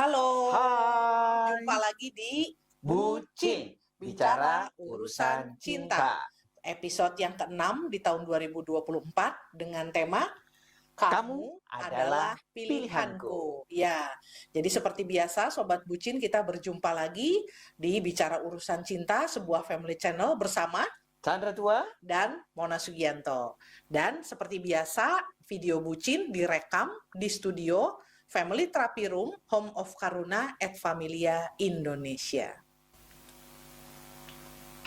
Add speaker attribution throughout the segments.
Speaker 1: Halo,
Speaker 2: Hai,
Speaker 1: jumpa lagi di
Speaker 2: Bucin, bicara urusan cinta.
Speaker 1: Episode yang ke-6 di tahun 2024 dengan tema
Speaker 2: Kamu
Speaker 1: Kamu adalah
Speaker 2: adalah
Speaker 1: pilihanku.
Speaker 2: pilihanku.
Speaker 1: Ya, jadi seperti biasa Sobat Bucin kita berjumpa lagi di Bicara Urusan Cinta, sebuah family channel bersama
Speaker 2: Chandra Tua,
Speaker 1: dan Mona Sugianto. Dan seperti biasa, video Bucin direkam di studio Family Therapy Room, Home of Karuna at Familia Indonesia.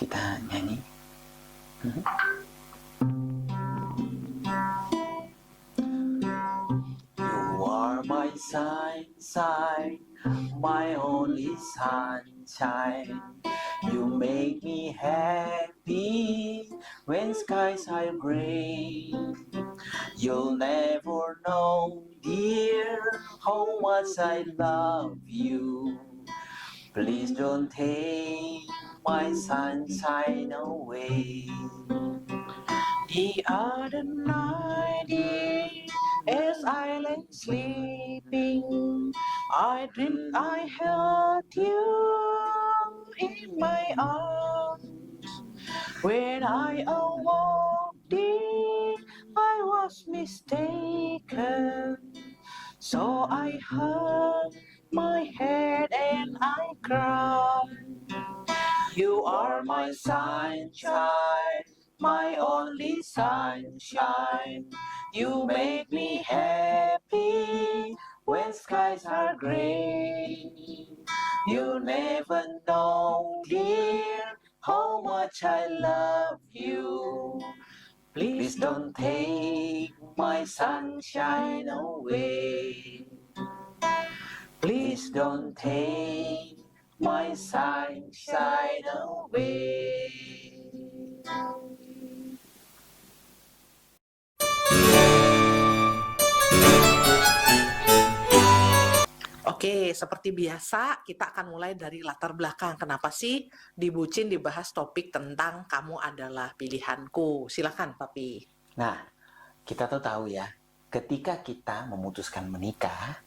Speaker 2: kita nyanyi. You are my sunshine, my only sunshine. You make me happy when skies are gray. You'll never know, dear, how much I love you. Please don't take my sunshine away. The other night, dear, as I lay sleeping, I dreamed I held you in my arms. When I awoke, dear, I was mistaken. So I hung my head and I cried. You are my sunshine, my only sunshine. You make me happy when skies are gray. You never know, dear, how much I love you. Please don't take my sunshine away. Please don't take my sunshine away.
Speaker 1: Oke, seperti biasa kita akan mulai dari latar belakang. Kenapa sih di Bucin dibahas topik tentang kamu adalah pilihanku? Silakan, Papi.
Speaker 2: Nah, kita tuh tahu ya, ketika kita memutuskan menikah,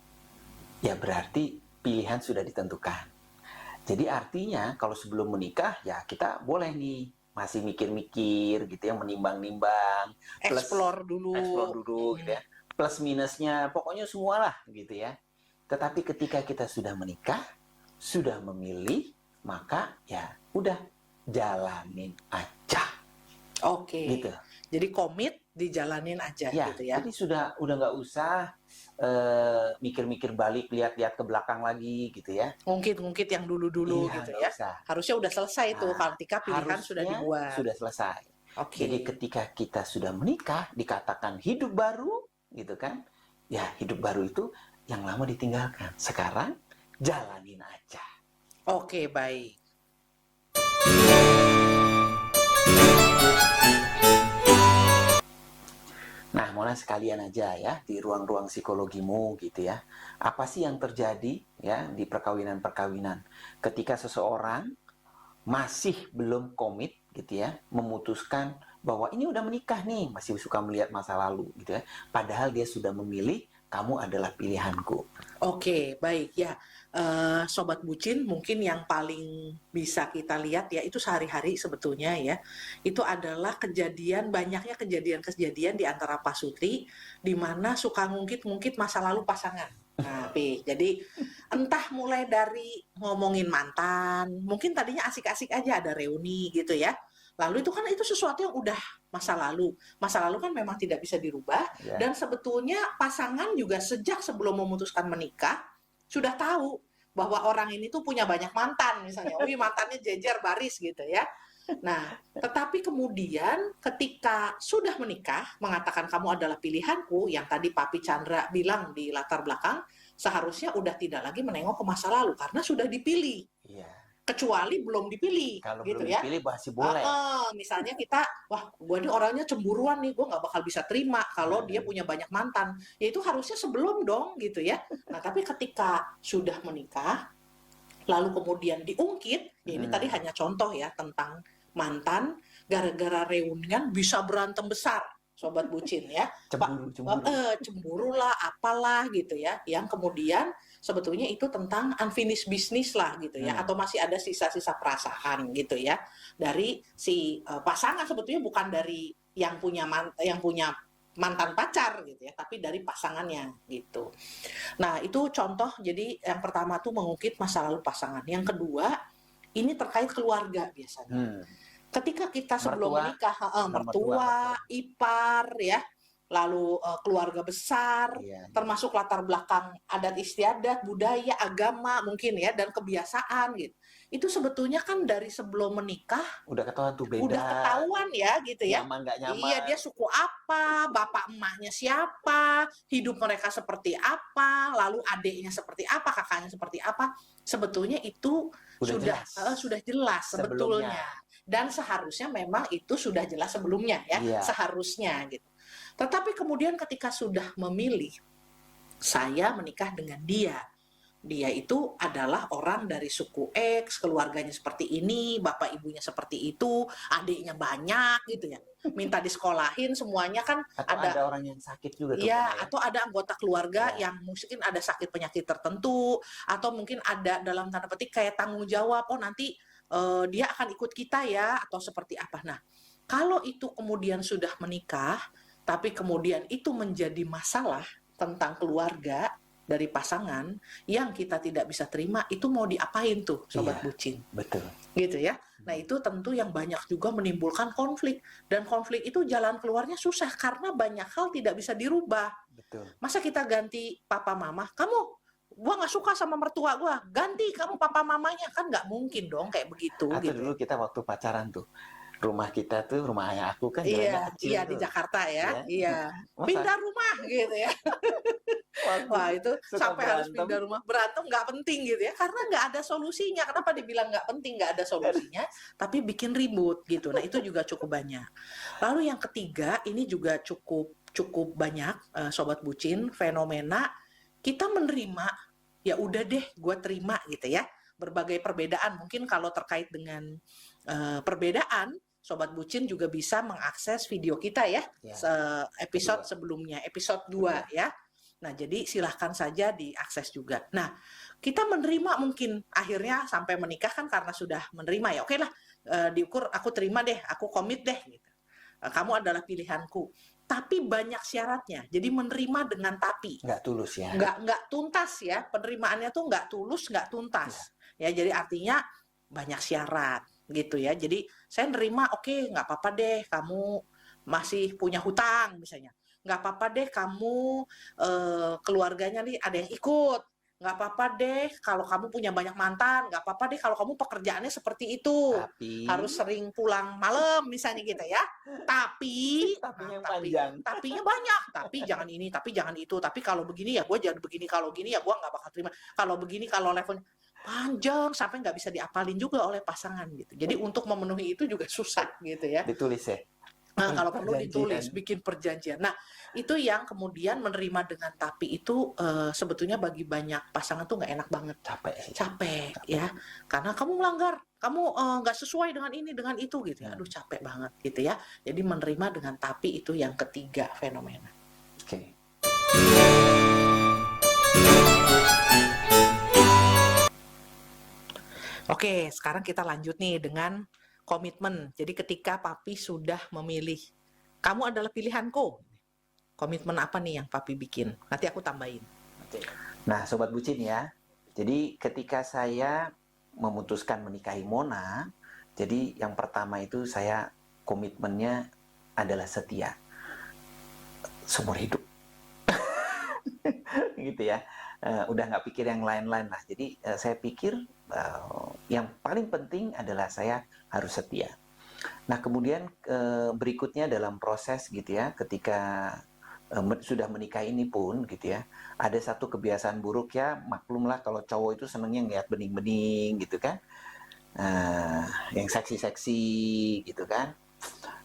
Speaker 2: ya berarti pilihan sudah ditentukan. Jadi artinya kalau sebelum menikah ya kita boleh nih masih mikir-mikir gitu ya, menimbang-nimbang,
Speaker 1: Explore dulu.
Speaker 2: gitu ya. Plus minusnya, pokoknya semualah gitu ya. Tetapi ketika kita sudah menikah, sudah memilih, maka ya udah jalanin aja.
Speaker 1: Oke.
Speaker 2: Gitu.
Speaker 1: Jadi komit dijalanin aja
Speaker 2: Ya,
Speaker 1: gitu ya.
Speaker 2: jadi udah nggak usah mikir-mikir balik, lihat-lihat ke belakang lagi gitu ya.
Speaker 1: Ngungkit-ngungkit yang dulu-dulu
Speaker 2: Iya,
Speaker 1: gitu
Speaker 2: nggak
Speaker 1: ya.
Speaker 2: usah.
Speaker 1: Harusnya udah selesai tuh
Speaker 2: Nah,
Speaker 1: ketika pilihan sudah
Speaker 2: harusnya
Speaker 1: dibuat.
Speaker 2: sudah selesai.
Speaker 1: Oke.
Speaker 2: Jadi ketika kita sudah menikah, dikatakan hidup baru, gitu kan? Ya, hidup baru itu yang lama ditinggalkan. Sekarang jalanin aja.
Speaker 1: Oke, baik.
Speaker 2: Nah, mulai sekalian aja ya di ruang-ruang psikologimu gitu ya. Apa sih yang terjadi ya di perkawinan-perkawinan ketika seseorang masih belum komit gitu ya, memutuskan bahwa ini udah menikah nih, masih suka melihat masa lalu gitu ya. Padahal dia sudah memilih kamu adalah pilihanku.
Speaker 1: Oke, baik ya. Sobat Bucin, mungkin yang paling bisa kita lihat ya itu sehari-hari sebetulnya ya. Itu adalah banyaknya kejadian-kejadian di antara Pak Sutri di mana suka ngungkit-ngungkit masa lalu pasangan. Nah, Pi, jadi entah mulai dari ngomongin mantan, mungkin tadinya asik-asik aja ada reuni gitu ya. Lalu itu sesuatu yang udah masa lalu. Masa lalu kan memang tidak bisa dirubah.
Speaker 2: Ya.
Speaker 1: Dan sebetulnya pasangan juga sejak sebelum memutuskan menikah sudah tahu bahwa orang ini tuh punya banyak mantan misalnya. Wih, mantannya jejer baris gitu ya. Nah, tetapi kemudian ketika sudah menikah, mengatakan kamu adalah pilihanku, yang tadi Papi Chandra bilang di latar belakang, seharusnya udah tidak lagi menengok ke masa lalu karena sudah dipilih.
Speaker 2: Iya.
Speaker 1: Kecuali belum dipilih,
Speaker 2: Kalau
Speaker 1: gitu
Speaker 2: belum
Speaker 1: ya.
Speaker 2: dipilih masih boleh.
Speaker 1: Misalnya kita, wah, gue nih orangnya cemburuan nih, gue nggak bakal bisa terima kalau dia punya banyak mantan. Ya itu harusnya sebelum dong, gitu ya. Nah, tapi ketika sudah menikah, lalu kemudian diungkit, ya ini tadi hanya contoh ya tentang mantan, gara-gara reunian bisa berantem besar, Sobat Bucin ya.
Speaker 2: Cemburu.
Speaker 1: Cemburu lah, apalah gitu ya. Yang kemudian sebetulnya itu tentang unfinished business lah gitu ya, atau masih ada sisa-sisa perasaan gitu ya dari si pasangan, sebetulnya bukan dari yang punya mantan pacar gitu ya, tapi dari pasangannya gitu. Nah, itu contoh, jadi yang pertama tuh mengungkit masa lalu pasangan. Yang kedua, ini terkait keluarga biasanya.
Speaker 2: Hmm.
Speaker 1: Ketika kita sebelum
Speaker 2: Mertua,
Speaker 1: menikah, mertua, ipar ya, lalu keluarga besar,
Speaker 2: Iya, iya.
Speaker 1: termasuk latar belakang adat istiadat, budaya, agama mungkin ya, dan kebiasaan gitu. Itu sebetulnya kan dari sebelum menikah
Speaker 2: Udah ketahuan tuh beda.
Speaker 1: udah ketahuan ya gitu ya.
Speaker 2: Nyaman nggak nyaman.
Speaker 1: Iya, dia suku apa, bapak emaknya siapa, hidup mereka seperti apa, lalu adiknya seperti apa, kakaknya seperti apa. Sebetulnya itu sudah jelas
Speaker 2: Sebelumnya.
Speaker 1: sebetulnya. Dan seharusnya memang itu sudah jelas sebelumnya ya,
Speaker 2: Iya.
Speaker 1: seharusnya gitu. Tetapi kemudian ketika sudah memilih, saya menikah dengan dia. Dia itu adalah orang dari suku X, keluarganya seperti ini, bapak ibunya seperti itu, adiknya banyak gitu ya. Minta disekolahin semuanya kan
Speaker 2: Atau ada orang yang sakit juga tuh.
Speaker 1: ya, atau ada anggota keluarga
Speaker 2: Ya.
Speaker 1: yang mungkin ada sakit penyakit tertentu, atau mungkin ada dalam tanda petik kayak tanggung jawab, oh nanti dia akan ikut kita ya, atau seperti apa. Nah, kalau itu kemudian sudah menikah, tapi kemudian itu menjadi masalah tentang keluarga dari pasangan yang kita tidak bisa terima, itu mau diapain tuh sobat
Speaker 2: Iya.
Speaker 1: bucin?
Speaker 2: Betul.
Speaker 1: Gitu ya. Nah, itu tentu yang banyak juga menimbulkan konflik, dan konflik itu jalan keluarnya susah karena banyak hal tidak bisa dirubah.
Speaker 2: Betul.
Speaker 1: Masa kita ganti papa mama, gua nggak suka sama mertua gua, ganti kamu papa mamanya, kan nggak mungkin dong kayak begitu.
Speaker 2: Atau
Speaker 1: gitu.
Speaker 2: dulu kita waktu pacaran tuh, rumah kita tuh, rumah ayah aku kan
Speaker 1: Iya,
Speaker 2: jalannya kecil
Speaker 1: iya
Speaker 2: tuh.
Speaker 1: di Jakarta ya,
Speaker 2: Ya.
Speaker 1: iya.
Speaker 2: Masa
Speaker 1: Pindah rumah gitu ya.
Speaker 2: waktu
Speaker 1: Wah, itu
Speaker 2: suka
Speaker 1: sampai harus
Speaker 2: berantem,
Speaker 1: pindah rumah, berantem nggak penting gitu ya, karena nggak ada solusinya. Kenapa dibilang nggak penting, nggak ada solusinya, tapi bikin ribut gitu. Nah, itu juga cukup banyak. Lalu yang ketiga, ini juga cukup banyak sobat bucin, fenomena kita menerima, ya udah deh gue terima gitu ya, berbagai perbedaan. Mungkin kalau terkait dengan perbedaan, sobat bucin juga bisa mengakses video kita ya, episode sebelumnya, episode 2 ya. Nah, jadi silahkan saja diakses juga. Nah, kita menerima mungkin akhirnya sampai menikah kan karena sudah menerima ya. Oke lah, diukur aku terima deh, aku komit deh gitu. Kamu adalah pilihanku. Tapi banyak syaratnya. Jadi menerima dengan tapi.
Speaker 2: nggak tulus ya.
Speaker 1: Nggak tuntas ya. Penerimaannya tuh nggak tulus, nggak tuntas. Ya, jadi artinya banyak syarat gitu ya. Jadi saya nerima, oke, nggak apa-apa deh kamu masih punya hutang misalnya. Nggak apa-apa deh kamu keluarganya nih ada yang ikut. Nggak apa-apa deh kalau kamu punya banyak mantan. Nggak apa-apa deh kalau kamu pekerjaannya seperti itu. Harus sering pulang malam misalnya gitu ya. Tapinya banyak. Tapi jangan ini, tapi jangan itu. Tapi kalau begini ya gue jangan begini. Kalau begini ya gue nggak bakal terima. Kalau begini, kalau levelnya panjang sampai nggak bisa diapalin juga oleh pasangan gitu. Jadi untuk memenuhi itu juga susah gitu ya.
Speaker 2: Ditulis ya.
Speaker 1: Nah, kalau perlu ditulis, bikin perjanjian. Nah, itu yang kemudian menerima dengan tapi itu sebetulnya bagi banyak pasangan tuh nggak enak banget. Capek ya. Karena kamu melanggar, kamu nggak sesuai dengan ini, dengan itu gitu ya. Aduh, capek banget gitu ya. Jadi menerima dengan tapi itu yang ketiga fenomena.
Speaker 2: Oke.
Speaker 1: Oke, sekarang kita lanjut nih dengan komitmen. Jadi ketika papi sudah memilih, kamu adalah pilihanku. Komitmen apa nih yang papi bikin? Nanti aku tambahin.
Speaker 2: Nah, sobat bucin ya. Jadi ketika saya memutuskan menikahi Mona, jadi yang pertama itu saya komitmennya adalah setia. Seumur hidup. Gitu ya. Udah nggak pikir yang lain-lain lah. Jadi saya pikir yang paling penting adalah saya harus setia. Nah, kemudian berikutnya dalam proses gitu ya, ketika sudah menikah ini pun gitu ya, ada satu kebiasaan buruk ya, maklumlah kalau cowok itu senengnya ngeliat bening-bening gitu kan, yang seksi-seksi gitu kan,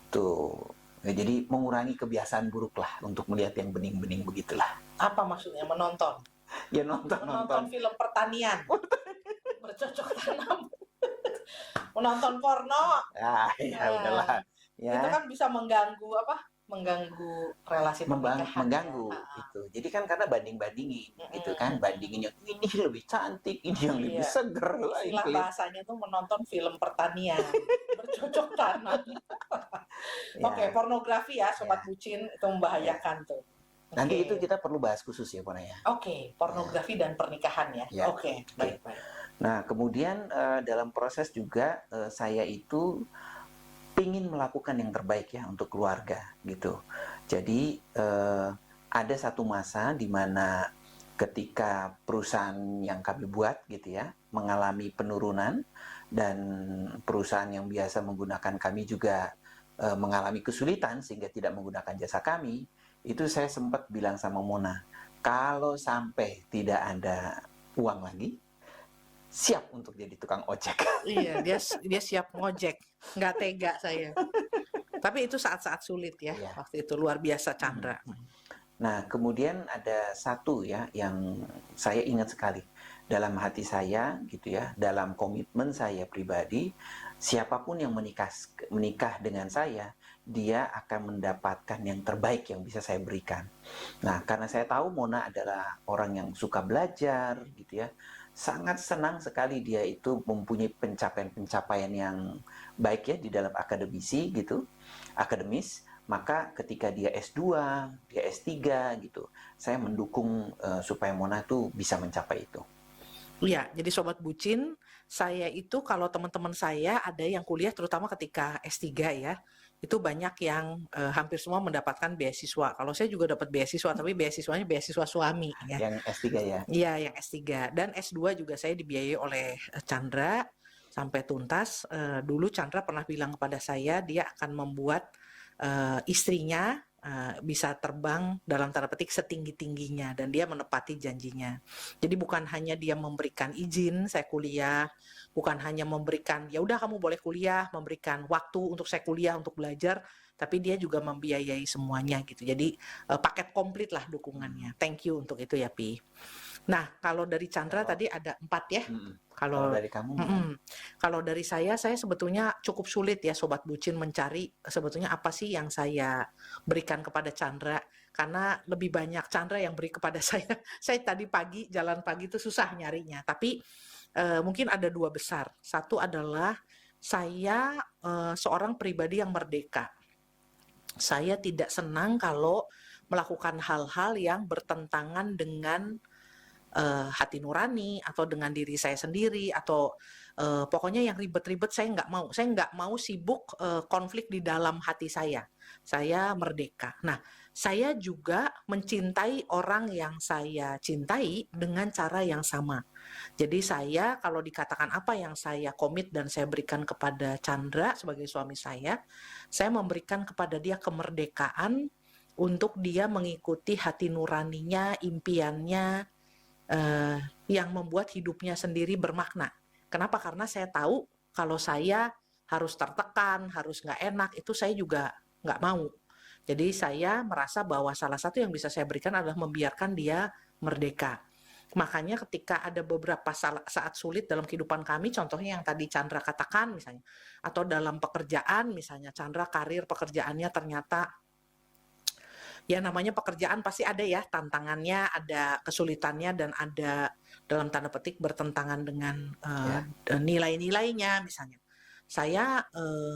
Speaker 2: tuh. Jadi mengurangi kebiasaan buruk lah untuk melihat yang bening-bening begitulah.
Speaker 1: Apa maksudnya menonton?
Speaker 2: Ya nonton
Speaker 1: film pertanian. Bercocok tanam. Menonton porno.
Speaker 2: Ya udahlah. Ya.
Speaker 1: Itu kan bisa mengganggu mengganggu relasi pernikahan ya.
Speaker 2: mengganggu itu. Jadi kan karena banding-bandingin gitu kan, bandingin yang ini lebih cantik, ini yang lebih
Speaker 1: Iya.
Speaker 2: seger.
Speaker 1: Istilah bahasanya tuh menonton film pertanian, bercocok tanam.
Speaker 2: Ya,
Speaker 1: Oke, pornografi ya, sobat
Speaker 2: ya,
Speaker 1: bucin itu membahayakan tuh.
Speaker 2: nanti
Speaker 1: Oke.
Speaker 2: itu kita perlu bahas khusus ya, Pona ya.
Speaker 1: Oke, pornografi dan pernikahan ya.
Speaker 2: Ya.
Speaker 1: Oke, baik-baik.
Speaker 2: Nah, kemudian dalam proses juga saya itu ingin melakukan yang terbaik ya untuk keluarga gitu. Jadi ada satu masa di mana ketika perusahaan yang kami buat gitu ya mengalami penurunan dan perusahaan yang biasa menggunakan kami juga mengalami kesulitan sehingga tidak menggunakan jasa kami, itu saya sempat bilang sama Mona, kalau sampai tidak ada uang lagi, siap untuk jadi tukang ojek.
Speaker 1: Iya, dia siap ngojek, nggak tega saya. Tapi itu saat-saat sulit ya,
Speaker 2: Iya.
Speaker 1: waktu itu luar biasa Chandra.
Speaker 2: Nah, kemudian ada satu ya yang saya ingat sekali dalam hati saya gitu ya, dalam komitmen saya pribadi, siapapun yang menikah dengan saya, dia akan mendapatkan yang terbaik yang bisa saya berikan. Nah, karena saya tahu Mona adalah orang yang suka belajar gitu ya, sangat senang sekali dia itu mempunyai pencapaian-pencapaian yang baik ya di dalam akademis, maka ketika dia S2, dia S3 gitu, saya mendukung supaya Mona tuh bisa mencapai itu.
Speaker 1: Iya, jadi sobat bucin, saya itu kalau teman-teman saya ada yang kuliah terutama ketika S3 ya, itu banyak yang hampir semua mendapatkan beasiswa. Kalau saya juga dapat beasiswa, tapi beasiswanya beasiswa suami ya.
Speaker 2: Yang S3 ya?
Speaker 1: Iya, yang S3. Dan S2 juga saya dibiayai oleh Chandra sampai tuntas. Dulu Chandra pernah bilang kepada saya, dia akan membuat istrinya bisa terbang dalam tanda petik setinggi-tingginya dan dia menepati janjinya. Jadi bukan hanya dia memberikan izin saya kuliah, bukan hanya memberikan ya udah kamu boleh kuliah, memberikan waktu untuk saya kuliah untuk belajar, tapi dia juga membiayai semuanya gitu. Jadi paket komplit lah dukungannya. Thank you untuk itu ya Pi. Nah, kalau dari Chandra tadi ada 4 ya.
Speaker 2: Kalau dari kamu
Speaker 1: Kalau dari saya sebetulnya cukup sulit ya Sobat Bucin mencari sebetulnya apa sih yang saya berikan kepada Chandra. Karena lebih banyak Chandra yang beri kepada saya. Saya tadi pagi, jalan pagi itu susah nyarinya. Tapi mungkin ada 2 besar. Satu adalah saya seorang pribadi yang merdeka. Saya tidak senang kalau melakukan hal-hal yang bertentangan dengan hati nurani atau dengan diri saya sendiri atau pokoknya yang ribet-ribet saya nggak mau. Saya nggak mau sibuk konflik di dalam hati saya. Saya merdeka. Nah, saya juga mencintai orang yang saya cintai dengan cara yang sama. Jadi saya kalau dikatakan apa yang saya komit dan saya berikan kepada Chandra sebagai suami saya memberikan kepada dia kemerdekaan untuk dia mengikuti hati nuraninya, impiannya, yang membuat hidupnya sendiri bermakna. Kenapa? Karena saya tahu kalau saya harus tertekan, harus nggak enak, itu saya juga nggak mau. Jadi saya merasa bahwa salah satu yang bisa saya berikan adalah membiarkan dia merdeka. Makanya ketika ada beberapa saat sulit dalam kehidupan kami, contohnya yang tadi Chandra katakan misalnya, atau dalam pekerjaan misalnya, Chandra karir pekerjaannya ternyata ya namanya pekerjaan pasti ada ya tantangannya, ada kesulitannya dan ada dalam tanda petik bertentangan dengan nilai-nilainya misalnya. Saya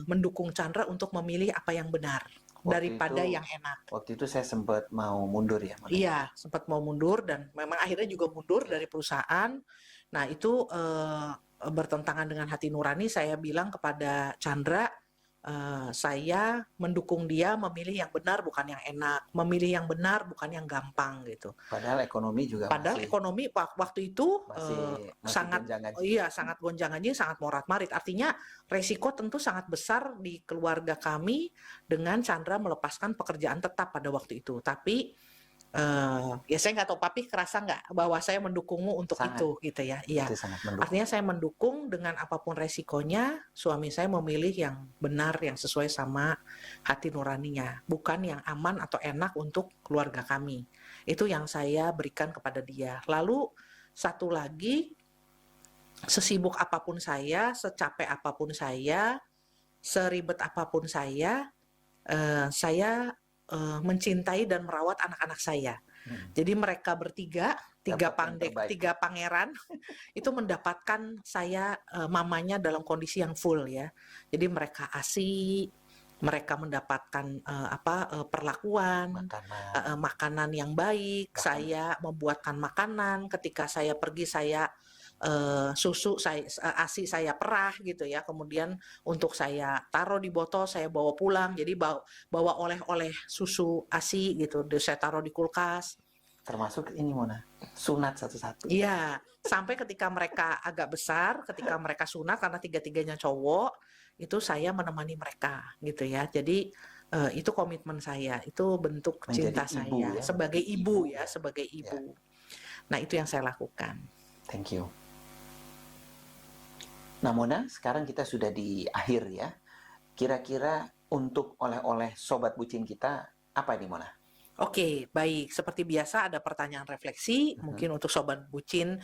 Speaker 1: mendukung Chandra untuk memilih apa yang benar daripada yang enak.
Speaker 2: Waktu itu saya sempat mau mundur ya.
Speaker 1: Iya, sempat mau mundur dan memang akhirnya juga mundur dari perusahaan. Nah itu bertentangan dengan hati nurani. Saya bilang kepada Chandra, saya mendukung dia memilih yang benar bukan yang enak, memilih yang benar bukan yang gampang gitu.
Speaker 2: Padahal ekonomi juga
Speaker 1: ekonomi waktu itu
Speaker 2: masih
Speaker 1: sangat sangat gonjang-ganjing, sangat morat-marit. Artinya resiko tentu sangat besar di keluarga kami dengan Chandra melepaskan pekerjaan tetap pada waktu itu. Tapi ya saya nggak tahu Papi kerasa nggak bahwa saya mendukungmu untuk itu gitu ya. Iya. Artinya saya mendukung dengan apapun resikonya, suami saya memilih yang benar, yang sesuai sama hati nuraninya, bukan yang aman atau enak untuk keluarga kami. Itu yang saya berikan kepada dia. Lalu satu lagi, sesibuk apapun saya, secapek apapun saya, seribet apapun saya mencintai dan merawat anak-anak saya. Jadi mereka bertiga, tiga pangeran itu mendapatkan saya mamanya dalam kondisi yang full ya. Jadi mereka ASI, mereka mendapatkan perlakuan, makanan yang baik. Saya membuatkan makanan. Ketika saya pergi saya susu ASI saya perah gitu ya. Kemudian untuk saya taruh di botol, saya bawa pulang. Jadi bawa oleh-oleh susu ASI gitu. Saya taruh di kulkas.
Speaker 2: Termasuk ini Mona, sunat satu-satu.
Speaker 1: Iya, sampai ketika mereka agak besar, ketika mereka sunat karena tiga-tiganya cowok, itu saya menemani mereka gitu ya. Jadi itu komitmen saya, itu bentuk cinta
Speaker 2: Menjadi ibu
Speaker 1: saya
Speaker 2: ya,
Speaker 1: sebagai
Speaker 2: menjadi
Speaker 1: ibu
Speaker 2: ibu
Speaker 1: ya, sebagai
Speaker 2: Ya.
Speaker 1: ibu. Nah, itu yang saya lakukan.
Speaker 2: Thank you. Nah Mona, sekarang kita sudah di akhir ya. Kira-kira untuk oleh-oleh sobat bucin kita apa nih Mona?
Speaker 1: Oke, baik. Seperti biasa ada pertanyaan refleksi. Mungkin untuk sobat bucin,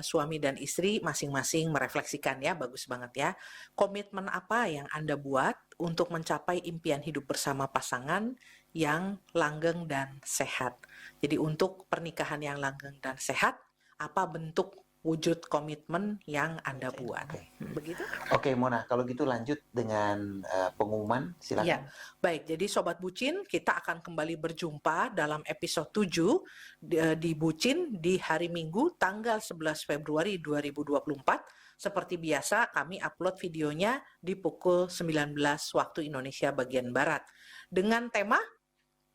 Speaker 1: suami dan istri masing-masing merefleksikan ya. Bagus banget ya. Komitmen apa yang Anda buat untuk mencapai impian hidup bersama pasangan yang langgeng dan sehat? Jadi untuk pernikahan yang langgeng dan sehat, apa bentuk wujud komitmen yang Anda buat? Begitu?
Speaker 2: Oke Mona, kalau gitu lanjut dengan pengumuman, silakan.
Speaker 1: Ya, baik. Jadi Sobat Bucin, kita akan kembali berjumpa dalam episode 7 di Bucin di hari Minggu tanggal 11 Februari 2024. Seperti biasa, kami upload videonya di pukul 19 waktu Indonesia bagian Barat. Dengan tema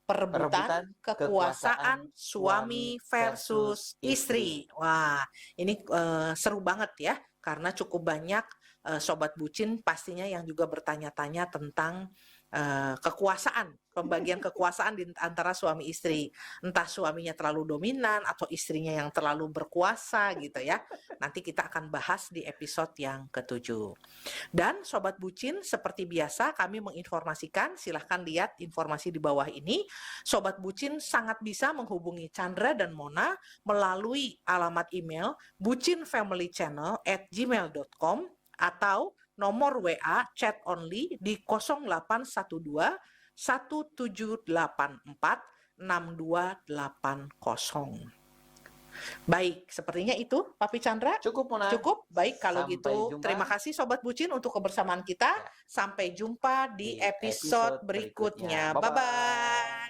Speaker 1: perebutan kekuasaan suami versus istri. Wah, ini seru banget ya, karena cukup banyak sobat bucin pastinya yang juga bertanya-tanya tentang kekuasaan, pembagian kekuasaan di antara suami istri. Entah suaminya terlalu dominan atau istrinya yang terlalu berkuasa gitu ya. Nanti kita akan bahas di episode yang ke-7. Dan sobat bucin, seperti biasa kami menginformasikan, silahkan lihat informasi di bawah ini. Sobat bucin sangat bisa menghubungi Chandra dan Mona melalui alamat email bucinfamilychannel@gmail.com atau nomor WA chat only di 0812 1784 6280. Baik, sepertinya itu Papi Chandra.
Speaker 2: Cukup Mona.
Speaker 1: Cukup. Baik, kalau
Speaker 2: Sampai
Speaker 1: gitu
Speaker 2: jumpa.
Speaker 1: terima kasih Sobat Bucin untuk kebersamaan kita.
Speaker 2: Ya.
Speaker 1: Sampai jumpa di
Speaker 2: Di
Speaker 1: episode
Speaker 2: episode
Speaker 1: berikutnya.
Speaker 2: berikutnya. Bye-bye.
Speaker 1: Bye-bye.